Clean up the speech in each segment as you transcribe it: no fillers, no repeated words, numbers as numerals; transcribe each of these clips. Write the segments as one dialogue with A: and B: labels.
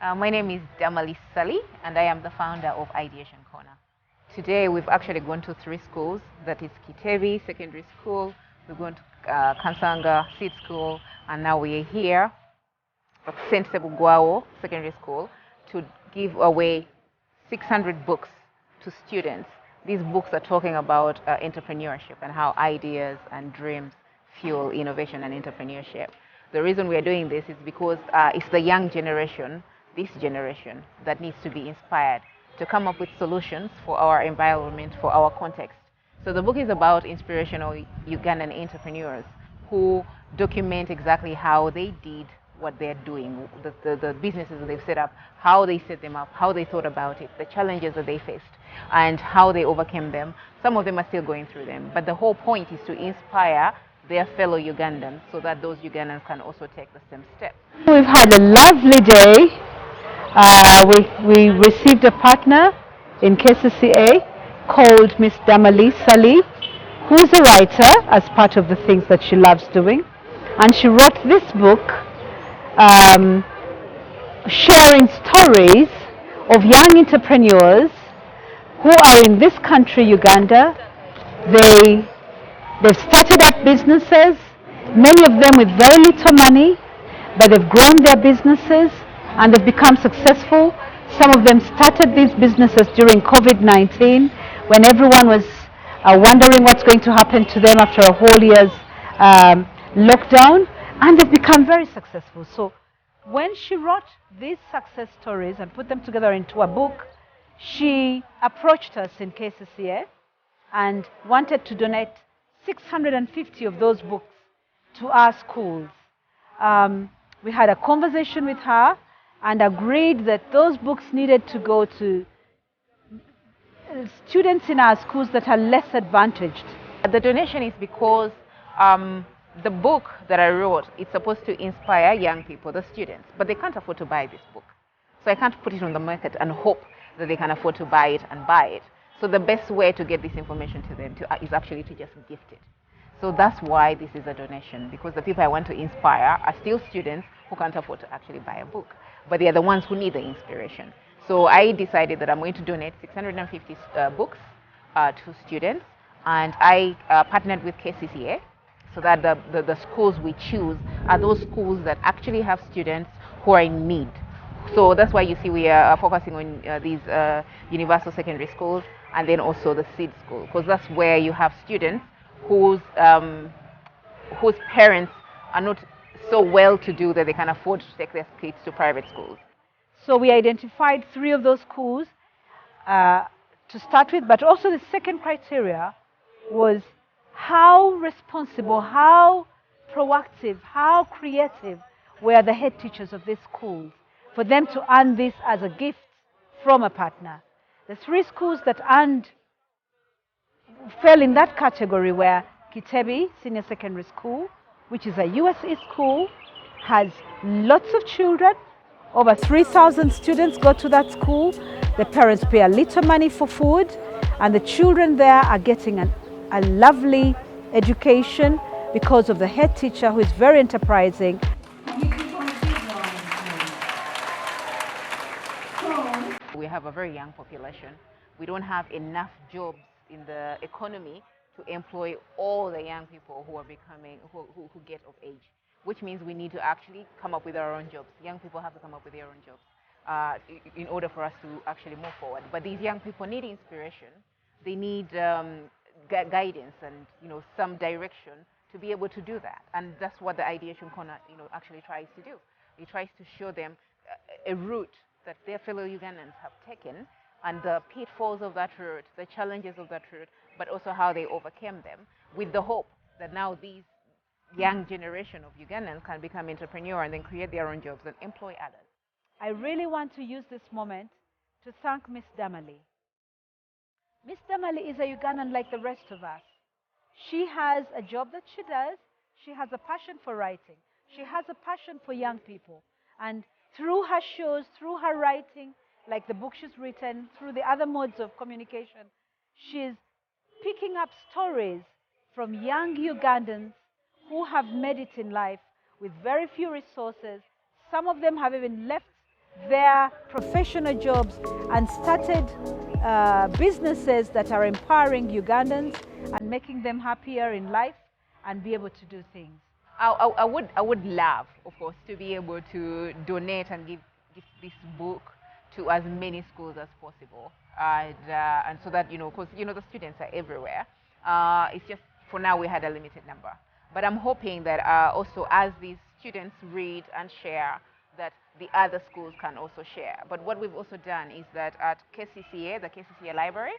A: My name is Damali Sali, and I am the founder of Ideation Corner. Today, we've actually gone to three schools. That is Kitebi Secondary School, we're going to Kansanga Seed School, and now we're here at St. Sebugwawo Secondary School to give away 600 books to students. These books are talking about entrepreneurship and how ideas and dreams fuel innovation and entrepreneurship. The reason we are doing this is because it's the young generation, this generation, that needs to be inspired to come up with solutions for our environment, for our context. So the book is about inspirational Ugandan entrepreneurs who document exactly how they did what they're doing, the businesses that they've set up, how they set them up, how they thought about it, the challenges that they faced, and how they overcame them. Some of them are still going through them, but the whole point is to inspire their fellow Ugandans so that those Ugandans can also take the same step.
B: We've had a lovely day. We received a partner in KCCA called Miss Damali Sali, who's a writer as part of the things that she loves doing. And she wrote this book um, sharing stories of young entrepreneurs who are in this country, Uganda. They, they've started up businesses, many of them with very little money, but they've grown their businesses and they've become successful. Some of them started these businesses during COVID-19 when everyone was wondering what's going to happen to them after a whole year's lockdown, and they've become very successful. So when she wrote these success stories and put them together into a book, she approached us in KCCA and wanted to donate 650 of those books to our schools. We had a conversation with her and agreed that those books needed to go to students in our schools that are less advantaged.
A: The donation is because the book that I wrote is supposed to inspire young people, the students, but they can't afford to buy this book. So I can't put it on the market and hope that they can afford to buy it and buy it. So the best way to get this information to them is actually to just gift it. So that's why this is a donation, because the people I want to inspire are still students who can't afford to actually buy a book, but they are the ones who need the inspiration. So I decided that I'm going to donate 650 books to students, and I partnered with KCCA so that the schools we choose are those schools that actually have students who are in need. So that's why you see we are focusing on these universal secondary schools and then also the seed school, because that's where you have students whose parents are not so well to do that they can afford to take their kids to private schools.
B: So we identified three of those schools to start with, but also the second criteria was how responsible, how proactive, how creative were the head teachers of these schools for them to earn this as a gift from a partner. The three schools that fell in that category were Kitebi Senior Secondary School, which is a USE school, has lots of children. Over 3,000 students go to that school. The parents pay a little money for food, and the children there are getting a lovely education because of the head teacher who is very enterprising.
A: We have a very young population. We don't have enough jobs in the economy to employ all the young people who are who get of age, which means we need to actually come up with our own jobs. Young people have to come up with their own jobs in order for us to actually move forward. But these young people need inspiration. They need guidance and some direction to be able to do that. And that's what the Ideation Corner actually tries to do. It tries to show them a route that their fellow Ugandans have taken and the pitfalls of that route, the challenges of that route, but also how they overcame them, with the hope that now these young generation of Ugandans can become entrepreneurs and then create their own jobs and employ others.
B: I really want to use this moment to thank Miss Damali. Miss Damali is a Ugandan like the rest of us. She has a job that she does. She has a passion for writing. She has a passion for young people. And through her shows, through her writing, like the book she's written, through the other modes of communication, she's picking up stories from young Ugandans who have made it in life with very few resources. Some of them have even left their professional jobs and started businesses that are empowering Ugandans and making them happier in life and be able to do things.
A: I would love, of course, to be able to donate and give this book to as many schools as possible, and so that because the students are everywhere. It's just for now we had a limited number, but I'm hoping that also as these students read and share, that the other schools can also share. But what we've also done is that at KCCA, the KCCA library,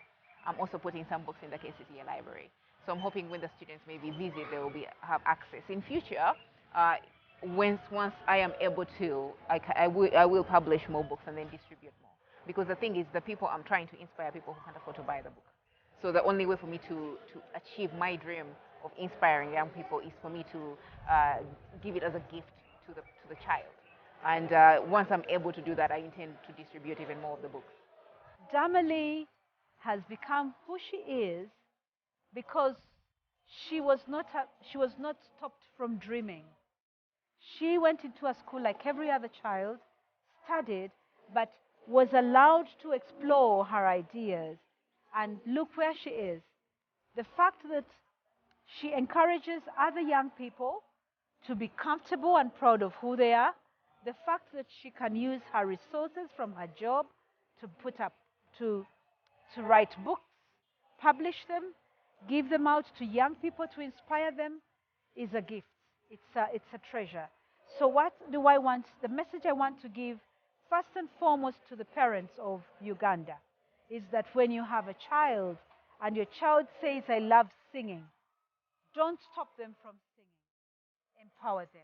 A: I'm also putting some books in the KCCA library. So I'm hoping when the students maybe visit, they will have access. In future, uh, once I am able to, I will publish more books and then distribute more. Because the thing is, the people I'm trying to inspire people who can't afford to buy the book. So the only way for me to achieve my dream of inspiring young people is for me to give it as a gift to the child. And once I'm able to do that, I intend to distribute even more of the books.
B: Damali has become who she is because she was not stopped from dreaming. She went into a school like every other child, studied, but was allowed to explore her ideas. And look where she is. The fact that she encourages other young people to be comfortable and proud of who they are, the fact that she can use her resources from her job to put up to to write books, publish them, give them out to young people to inspire them is a gift. It's a treasure. So what do I want? The message I want to give first and foremost to the parents of Uganda is that when you have a child and your child says, I love singing, don't stop them from singing. Empower them.